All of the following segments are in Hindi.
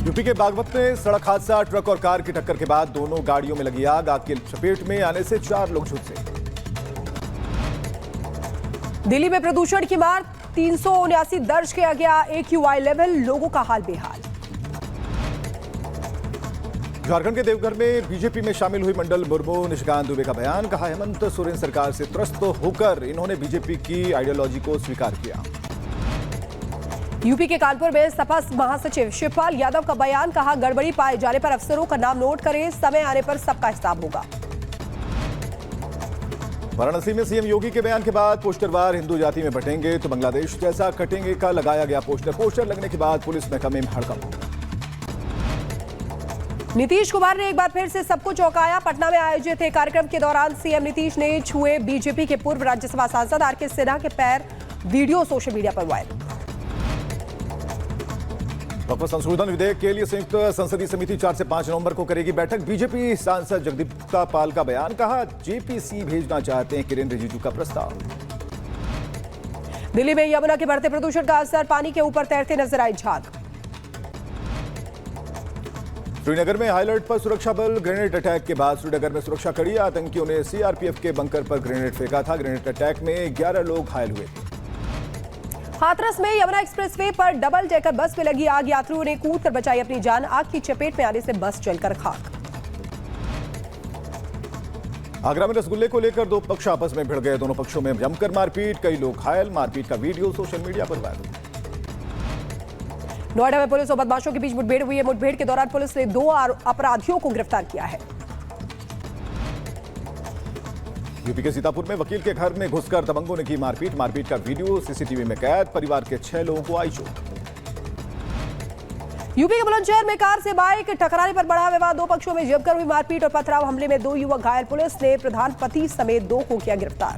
यूपी के बागपत में सड़क हादसा, ट्रक और कार की टक्कर के बाद दोनों गाड़ियों में लगी आग की चपेट में आने से 4 लोग झुलसे। दिल्ली में प्रदूषण की मार, 379 दर्ज किया गया AQI लेवल, लोगों का हाल बेहाल। झारखंड के देवघर में बीजेपी में शामिल हुई मंडल मुर्मू, निशिकांत दुबे का बयान, कहा हेमंत सोरेन सरकार से त्रस्त होकर इन्होंने बीजेपी की आइडियोलॉजी को स्वीकार किया। यूपी के कानपुर में सपा महासचिव शिवपाल यादव का बयान, कहा गड़बड़ी पाए जाने पर अफसरों का नाम नोट करें, समय आने पर सबका हिसाब होगा। वाराणसी में सीएम योगी के बयान के बाद पोस्टरवार हिंदू जाति में बटेंगे तो बांग्लादेश जैसा कटेंगे का लगाया गया पोस्टर लगने के बाद पुलिस महकमे में हड़कंप। नीतीश कुमार ने एक बार फिर से सबको चौंकाया। पटना में आयोजित एक कार्यक्रम के दौरान सीएम नीतीश ने छुए बीजेपी के पूर्व राज्यसभा सांसद आर.के. सिन्हा के पैर, वीडियो सोशल मीडिया पर वायरल। वक्फ संशोधन विधेयक के लिए संयुक्त संसदीय समिति 4 से 5 नवंबर को करेगी बैठक। बीजेपी सांसद जगदीप्ता पाल का बयान, कहा जेपीसी भेजना चाहते हैं किरेन रिजिजू का प्रस्ताव। दिल्ली में यमुना के बढ़ते प्रदूषण का असर, पानी के ऊपर तैरते नजर आए झाग। श्रीनगर में हाईलर्ट पर सुरक्षा बल, ग्रेनेड अटैक के बाद श्रीनगर में सुरक्षा कड़ी, आतंकियों ने सीआरपीएफ के बंकर पर ग्रेनेड फेंका था। ग्रेनेड अटैक में 11 लोग घायल हुए थे। हाथरस में यमुना एक्सप्रेसवे पर डबल डेकर बस में लगी आग, यात्रियों ने कूद कर बचाई अपनी जान, आग की चपेट में आने से बस जलकर खाक। आगरा में रसगुल्ले को लेकर 2 पक्ष आपस में भिड़ गए, दोनों पक्षों में जमकर मारपीट, कई लोग घायल, मारपीट का वीडियो सोशल मीडिया पर वायरल। नोएडा में पुलिस और बदमाशों के बीच मुठभेड़ हुई है। मुठभेड़ के दौरान पुलिस ने 2 अपराधियों को गिरफ्तार किया है। यूपी के सीतापुर में वकील के घर में घुसकर दबंगों ने की मारपीट का वीडियो सीसीटीवी में कैद, परिवार के 6 लोगों को आई चोट। यूपी के बुलंदशहर में कार से बाइक टकराने पर बढ़ा विवाद, 2 पक्षों में जमकर हुई मारपीट और पथराव, हमले में 2 युवक घायल, पुलिस ने प्रधान पति समेत 2 को किया गिरफ्तार।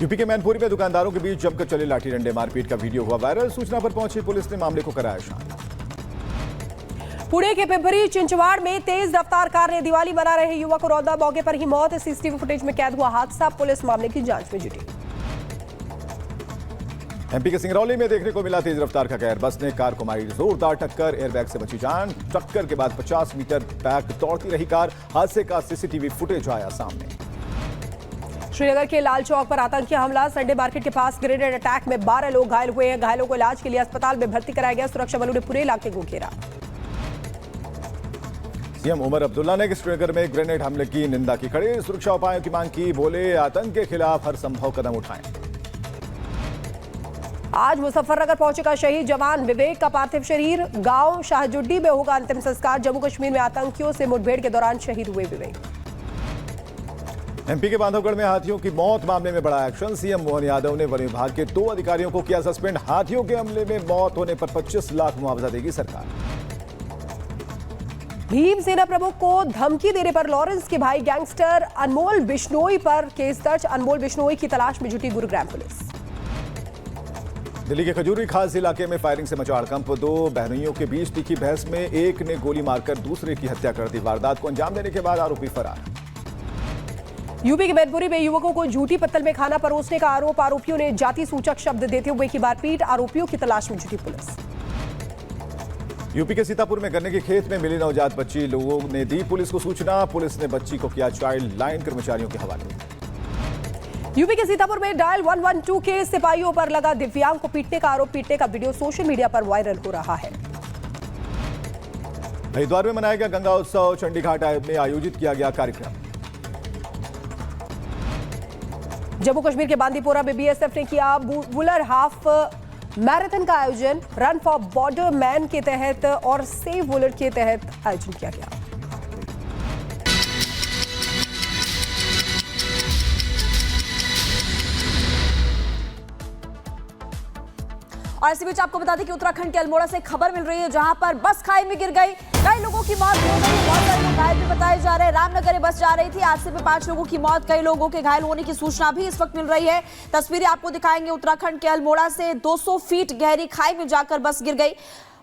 यूपी के मैनपुरी में दुकानदारों के बीच जमकर चले लाठी डंडे, मारपीट का वीडियो हुआ वायरल, सूचना पर पहुंची पुलिस ने मामले को कराया शांत। पुणे के पिंपरी चिंचवाड़ में तेज रफ्तार कार ने दिवाली मना रहे युवक को रौंदा, मौके पर ही मौत। सीसीटीवी फुटेज में कैद हुआ हादसा, पुलिस मामले की जांच में जुटी। एमपी के सिंगरौली में देखने को मिला तेज रफ्तार का कहर, बस ने कार को मारी जोरदार टक्कर, एयरबैग से बची जान। टक्कर के बाद 50 मीटर बैक दौड़ती रही कार, हादसे का सीसीटीवी फुटेज आया सामने। श्रीनगर के लाल चौक पर आतंकी हमला, संडे मार्केट के पास ग्रेनेड अटैक में 12 लोग घायल हुए हैं। घायलों को इलाज के लिए अस्पताल में भर्ती कराया गया, सुरक्षा बलों ने पूरे इलाके को घेरा। सीएम उमर अब्दुल्ला ने श्रीनगर में ग्रेनेड हमले की निंदा की, कड़े सुरक्षा उपायों की मांग की, बोले आतंक के खिलाफ हर संभव कदम उठाएं। आज मुजफ्फरनगर पहुंचेगा शहीद जवान विवेक का पार्थिव शरीर, गांव शाहजुड्डी में होगा अंतिम संस्कार। जम्मू कश्मीर में आतंकियों से मुठभेड़ के दौरान शहीद हुए विवेक। एमपी के बांधवगढ़ में हाथियों की मौत मामले में बड़ा एक्शन, सीएम मोहन यादव ने वन विभाग के 2 अधिकारियों को किया सस्पेंड। हाथियों के हमले में मौत होने पर 25 लाख मुआवजा देगी सरकार। भीमसेना प्रमुख को धमकी देने पर लॉरेंस के भाई गैंगस्टर अनमोल बिश्नोई पर केस दर्ज, अनमोल बिश्नोई की तलाश में जुटी गुरुग्राम पुलिस। दिल्ली के खजूरी खास इलाके में फायरिंग से मचा हड़कंप, 2 बहनोइयों के बीच तीखी बहस में एक ने गोली मारकर दूसरे की हत्या कर दी, वारदात को अंजाम देने के बाद आरोपी फरार। यूपी के मैनपुरी में युवकों को झूठी पत्तल में खाना परोसने का आरोप, आरोपियों ने जाति सूचक शब्द देते हुए की मारपीट, आरोपियों की तलाश में जुटी पुलिस। यूपी के सीतापुर में गन्ने के खेत में मिली नवजात बच्ची, लोगों ने दी पुलिस को सूचना, पुलिस ने बच्ची को किया चाइल्ड लाइन कर्मचारियों के हवाले। यूपी के सीतापुर में डायल 112 के सिपाहियों पर लगा दिव्यांग को पीटने का आरोप, पीटने का वीडियो सोशल मीडिया पर वायरल हो रहा है। हरिद्वार में मनाया गया गंगा उत्सव, चंडीघाट में आयोजित किया गया कार्यक्रम। जम्मू कश्मीर के बांदीपोरा में बीएसएफ ने किया वुलर हाफ मैराथन का आयोजन, रन फॉर बॉर्डर मैन के तहत और सेव वुलर के तहत आयोजन किया गया। और इसी बीच आपको बता दें कि उत्तराखंड के अल्मोड़ा से खबर मिल रही है, जहां पर बस खाई में गिर गई, कई लोगों की मौत हो गई, बहुत सारे लोग घायल भी बताए जा रहे हैं। रामनगर में बस जा रही थी, हादसे में 5 लोगों की मौत, कई लोगों के घायल होने की सूचना भी इस वक्त मिल रही है। तस्वीरें आपको दिखाएंगे उत्तराखंड के अल्मोड़ा से, 200 फीट गहरी खाई में जाकर बस गिर गई।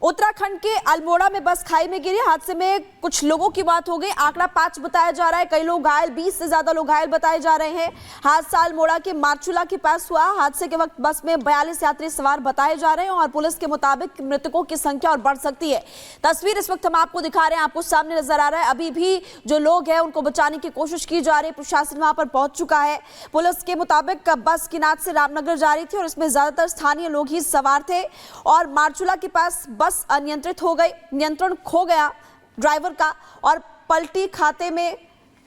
उत्तराखंड के अल्मोड़ा में बस खाई में गिरी। हादसे में कुछ लोगों की मौत हो गई। आंकड़ा 5 बताया जा रहा है। कई लोग घायल, 20 से ज्यादा लोग घायल बताए जा रहे हैं। हादसा अल्मोड़ा के मारचूला के पास हुआ। हादसे के वक्त बस में 42 यात्री सवार बताए जा रहे हैं और पुलिस के मुताबिक मृतकों की संख्या और बढ़ सकती है। तस्वीर इस वक्त हम आपको दिखा रहे हैं, आपको सामने नजर आ रहा है। अभी भी जो लोग हैं उनको बचाने की कोशिश की जा रही है। प्रशासन वहां पर पहुंच चुका है। पुलिस के मुताबिक बस किनार से रामनगर जा रही थी और इसमें ज्यादातर स्थानीय लोग ही सवार थे और मारचूला के पास बस अनियंत्रित हो गई। नियंत्रण खो गया ड्राइवर का और पलटी खाते में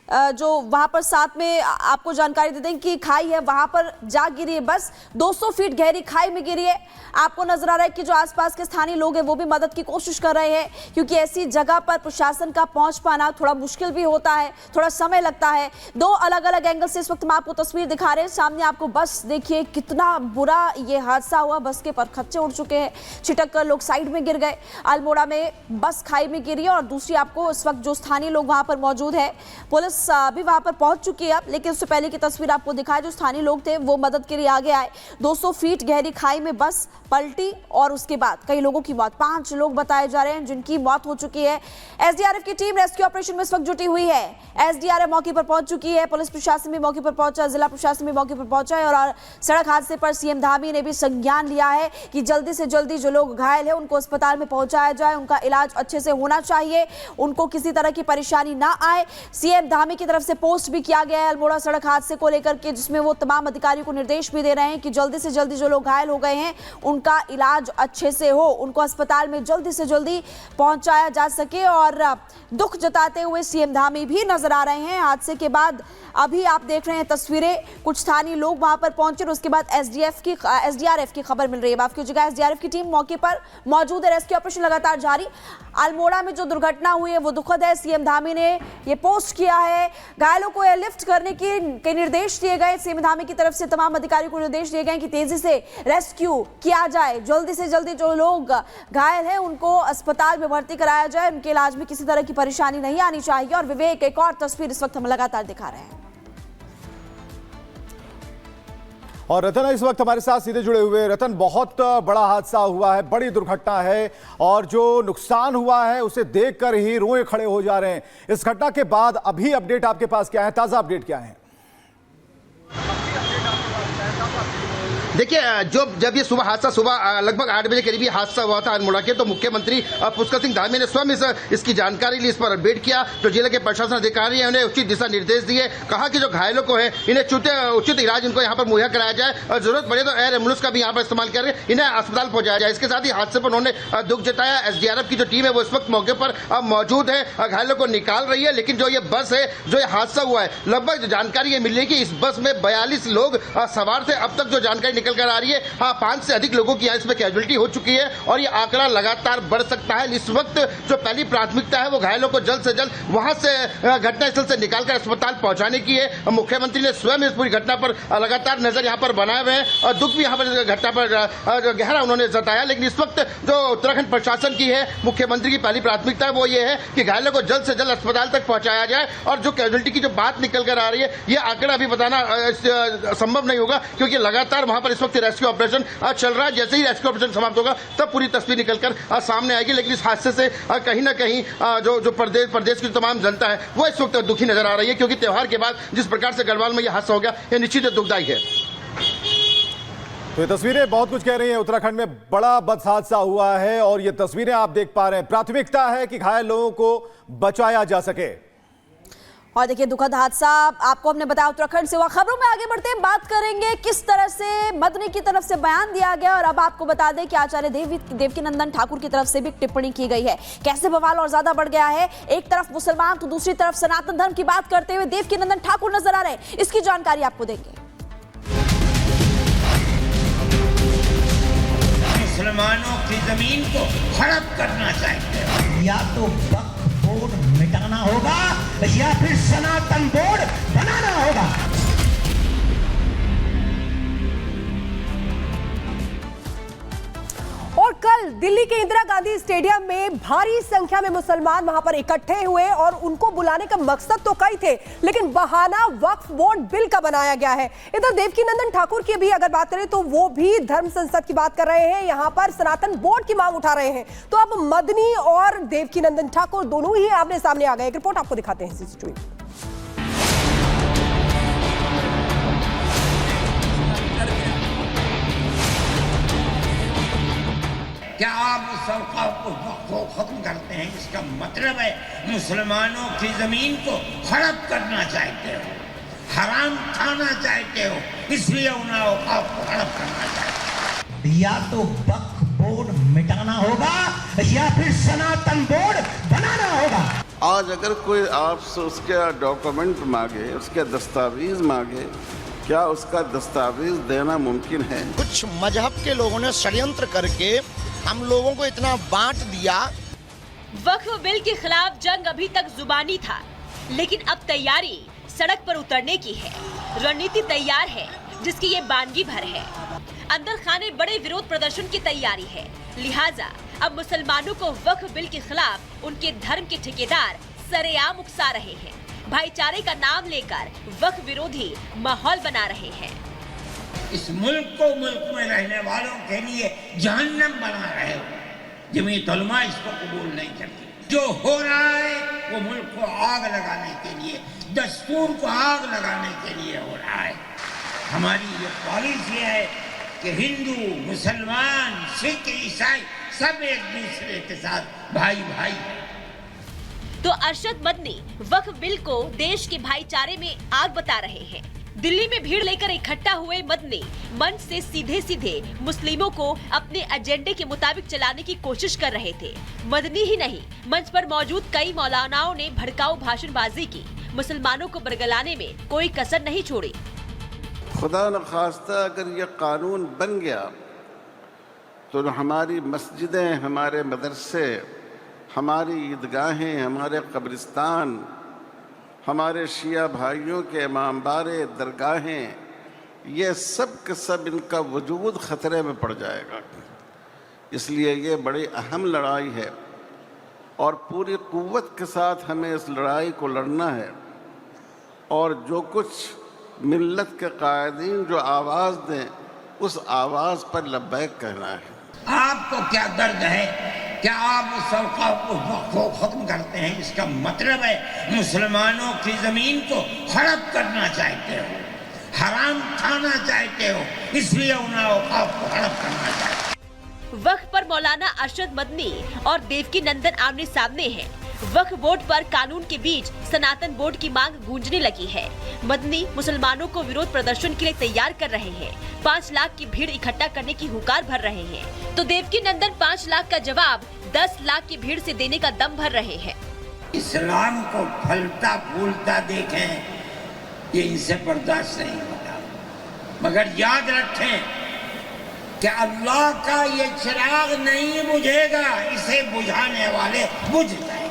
जो वहां पर साथ में आपको जानकारी दे दें कि खाई है वहां पर जा गिरी है बस। 200 फीट गहरी खाई में गिरी है। आपको नजर आ रहा है कि जो आसपास के स्थानीय लोग हैं वो भी मदद की कोशिश कर रहे हैं, क्योंकि ऐसी जगह पर प्रशासन का पहुंच पाना थोड़ा मुश्किल भी होता है, थोड़ा समय लगता है। 2 अलग अलग एंगल से इस वक्त हम आपको तस्वीर दिखा रहे हैं। सामने आपको बस देखिए, कितना बुरा ये हादसा हुआ। बस के परखच्चे उड़ चुके हैं, छिटक कर लोग साइड में गिर गए। अल्मोड़ा में बस खाई में गिरी और दूसरी आपको इस वक्त जो स्थानीय लोग वहां पर मौजूद है, पुलिस भी वहां पर पहुंच चुकी है। लेकिन उससे पहले की तस्वीर आपको दिखाए, जो स्थानीय लोग थे वो मदद के लिए आगे आए। 200 फीट गहरी खाई में बस पलटी और उसके बाद कई लोगों की मौत। 5 लोग बताए जा रहे हैं जिनकी मौत हो चुकी है। एसडीआरएफ की टीम रेस्क्यू ऑपरेशन में इस वक्त जुटी हुई है। एसडीआरएफ मौके पर पहुंच चुकी है। पुलिस प्रशासन भी मौके पर पहुंचा, जिला प्रशासन भी मौके पर पहुंचा है और सड़क हादसे पर सीएम धामी ने भी संज्ञान लिया है कि जल्दी से जल्दी जो लोग घायल है उनको अस्पताल में पहुंचाया जाए। उनका इलाज अच्छे से होना चाहिए, उनको किसी तरह की परेशानी ना आए। सीएम धामी की तरफ से पोस्ट भी किया गया है अल्मोड़ा सड़क हादसे को लेकर के, जिसमें वो तमाम अधिकारियों को निर्देश भी दे रहे हैं कि जल्दी से जल्दी जो लोग घायल हो गए हैं उनका इलाज अच्छे से हो, उनको अस्पताल में जल्दी से जल्दी पहुंचाया जा सके। और दुख जताते हुए सीएम धामी भी नजर आ रहे हैं। हादसे के बाद अभी आप देख रहे हैं तस्वीरें, कुछ स्थानीय लोग वहां पर पहुंचे और उसके बाद एसडीआरएफ की खबर मिल रही है। माफ कीजिएगा, एसडीआरएफ की टीम मौके पर मौजूद है। रेस्क्यू ऑपरेशन लगातार जारी। अल्मोड़ा में जो दुर्घटना हुई है वो दुखद है। सीएम धामी ने ये पोस्ट किया है। घायलों को एयरलिफ्ट करने के निर्देश दिए गए। सीएम धामी की तरफ से तमाम अधिकारियों को निर्देश दिए गए कि तेजी से रेस्क्यू किया जाए, जल्दी से जल्दी जो लोग घायल हैं उनको अस्पताल में भर्ती कराया जाए, उनके इलाज में किसी तरह की परेशानी नहीं आनी चाहिए। और विवेक, एक और तस्वीर इस वक्त हम लगातार दिखा रहे हैं। और रतन इस वक्त हमारे साथ सीधे जुड़े हुए। रतन, बहुत बड़ा हादसा हुआ है, बड़ी दुर्घटना है और जो नुकसान हुआ है उसे देखकर ही रोए खड़े हो जा रहे हैं। इस घटना के बाद अभी अपडेट आपके पास क्या है, ताजा अपडेट क्या है? देखिए, जब ये सुबह लगभग 8 बजे करीब ये हादसा हुआ था अल्मोड़ा के, तो मुख्यमंत्री पुष्कर सिंह धामी ने स्वयं इसकी जानकारी ली, इस पर अपडेट किया। जो जिले के प्रशासन अधिकारी हैं उन्हें उचित दिशा निर्देश दिए। कहा कि जो घायलों को है इन्हें उचित इलाज इनको यहाँ पर मुहैया कराया जाए और जरूरत पड़े तो एयर एम्बुलेंस का भी यहाँ पर इस्तेमाल करके इन्हें अस्पताल पहुंचाया जाए। इसके साथ ही हादसे पर उन्होंने दुख जताया। एसडीआरएफ की जो टीम है वो इस वक्त मौके पर मौजूद है, घायलों को निकाल रही है। लेकिन जो ये बस है, जो ये हादसा हुआ है, लगभग जानकारी ये मिल रही है कि इस बस में 42 लोग सवार थे। अब तक जो जानकारी निकल कर आ रही है, 5 से अधिक लोगों की इसमें कैजुअलिटी हो चुकी है और ये आंकड़ा लगातार बढ़ सकता है। इस वक्त जो पहली प्राथमिकता है वो घायलों को जल्द से जल्द वहां से घटनास्थल से निकालकर अस्पताल पहुंचाने की है। मुख्यमंत्री ने स्वयं इस पूरी घटना पर लगातार नजर यहां पर बनाए हुए हैं और दुख भी यहां पर घटना पर गहरा उन्होंने जताया। लेकिन इस वक्त जो उत्तराखंड प्रशासन की है, मुख्यमंत्री की पहली प्राथमिकता वो ये है कि घायलों को जल्द से जल्द अस्पताल तक पहुंचाया जाए। और जो कैजुअलिटी की जो बात निकल कर आ रही है, ये आंकड़ा अभी बताना संभव नहीं होगा, क्योंकि लगातार वहां पर इस वक्त रेस्क्यू ऑपरेशन चल रहा है। जैसे ही रेस्क्यू ऑपरेशन समाप्त होगा तब पूरी तस्वीर निकलकर सामने आएगी। लेकिन इस हादसे से कहीं ना कहीं जो प्रदेश की तमाम जनता है वो इस वक्त दुखी नजर आ रही है, क्योंकि त्योहार के बाद जिस प्रकार से गढ़वाल में यह हादसा हो गया, यह निश्चित दुखदायी है। तो ये तस्वीरें बहुत कुछ कह रही हैं। उत्तराखंड में बड़ा बस हादसा हुआ है और ये तस्वीरें आप देख पा रहे हैं। प्राथमिकता है कि घायल लोगों को बचाया जा सके। और देखिए, दुखद हादसा आपको हमने बताया उत्तराखंड से हुआ। खबरों में आगे बढ़ते हैं, बात करेंगे किस तरह से मदनी की तरफ से बयान दिया गया। और अब आपको बता दें कि आचार्य देवकीनंदन ठाकुर की तरफ से भी टिप्पणी की गई है। कैसे बवाल और ज्यादा बढ़ गया है, एक तरफ मुसलमान तो दूसरी तरफ सनातन धर्म की बात करते हुए देवकीनंदन ठाकुर नजर आ रहे हैं। इसकी जानकारी आपको देंगे। मुसलमानों की जमीन को हड़प करना चाहिए, या तो वक्फ बोर्ड मिटाना होगा या फिर सनातन बोर्ड बनाना होगा। और कल दिल्ली के इंदिरा गांधी स्टेडियम में भारी संख्या में मुसलमान वहां पर इकट्ठे हुए और उनको बुलाने का मकसद तो कई थे, लेकिन बहाना वक्फ बोर्ड बिल का बनाया गया है। इधर देवकीनंदन ठाकुर की भी अगर बात करें तो वो भी धर्म संसद की बात कर रहे हैं, यहां पर सनातन बोर्ड की मांग उठा रहे हैं। तो अब मदनी और देवकीनंदन ठाकुर दोनों ही आमने सामने आ गए। एक रिपोर्ट आपको दिखाते हैं सीसीटीवी। क्या आप उस औकाफ को खत्म करते हैं? इसका मतलब है मुसलमानों की जमीन को हड़प करना चाहते हो, हराम खाना चाहते हो, इसलिए उन औकाफ को हड़प करना चाहते हो। या तो वक्फ बोर्ड मिटाना होगा या फिर सनातन बोर्ड बनाना होगा। आज अगर कोई आपसे उसके डॉक्यूमेंट मांगे, उसके दस्तावेज मांगे, क्या उसका दस्तावेज देना मुमकिन है? कुछ मजहब के लोगों ने षड्यंत्र करके हम लोगों को इतना बांट दिया। वक्फ बिल के खिलाफ जंग अभी तक जुबानी था, लेकिन अब तैयारी सड़क पर उतरने की है। रणनीति तैयार है जिसकी ये बानगी भर है। अंदर खाने बड़े विरोध प्रदर्शन की तैयारी है, लिहाजा अब मुसलमानों को वक्फ बिल के खिलाफ उनके धर्म के ठेकेदार सरेआम उकसा रहे हैं। भाईचारे का नाम लेकर वक्फ विरोधी माहौल बना रहे हैं। इस मुल्क को मुल्क में रहने वालों के लिए जहन्नम बना रहे हो। जमीयत उलमा इसको कबूल नहीं करती। जो हो रहा है वो मुल्क को आग लगाने के लिए, दस्तूर को आग लगाने के लिए हो रहा है। हमारी ये पॉलिसी है कि हिंदू, मुसलमान, सिख, ईसाई सब एक दूसरे के साथ भाई भाई है। तो अरशद मदनी वक्फ बिल को देश के भाईचारे में आग बता रहे हैं। दिल्ली में भीड़ लेकर इकट्ठा हुए मदनी मंच से सीधे सीधे मुस्लिमों को अपने एजेंडे के मुताबिक चलाने की कोशिश कर रहे थे। मदनी ही नहीं, मंच पर मौजूद कई मौलानाओं ने भड़काऊ भाषणबाजी की। मुसलमानों को बरगलाने में कोई कसर नहीं छोड़ी। खुदा न खास्ता अगर ये कानून बन गया तो हमारी मस्जिदें, हमारे मदरसे, हमारी ईदगाहें, हमारे कब्रिस्तान, हमारे शिया भाइयों के इमाम बारे, दरगाहें, ये सब के सब इनका वजूद ख़तरे में पड़ जाएगा। इसलिए ये बड़ी अहम लड़ाई है और पूरी क़ुव्वत के साथ हमें इस लड़ाई को लड़ना है। और जो कुछ मिल्लत के कायदीन जो आवाज़ दें, उस आवाज़ पर लब्बैक कहना है। आपको क्या दर्द है? क्या आप उस औकाफ को खत्म करते हैं? इसका मतलब है मुसलमानों की जमीन को हड़प करना चाहते हो, हराम खाना चाहते हो, इसलिए उन औकाफ को हड़प करना चाहते हो। वक्फ पर मौलाना अरशद मदनी और देवकीनंदन आमने सामने हैं। वक्फ बोर्ड पर कानून के बीच सनातन बोर्ड की मांग गूंजने लगी है। मदनी मुसलमानों को विरोध प्रदर्शन के लिए तैयार कर रहे हैं। 5 लाख की भीड़ इकट्ठा करने की हुकार भर रहे हैं, तो देवकीनंदन 5 लाख का जवाब 10 लाख की भीड़ से देने का दम भर रहे हैं। इस्लाम को फलता फूलता देखें, ये इनसे बर्दाश्त नहीं होता। मगर याद रखें कि अल्लाह का ये चिराग नहीं बुझेगा, इसे बुझाने वाले बुझ जाएंगे।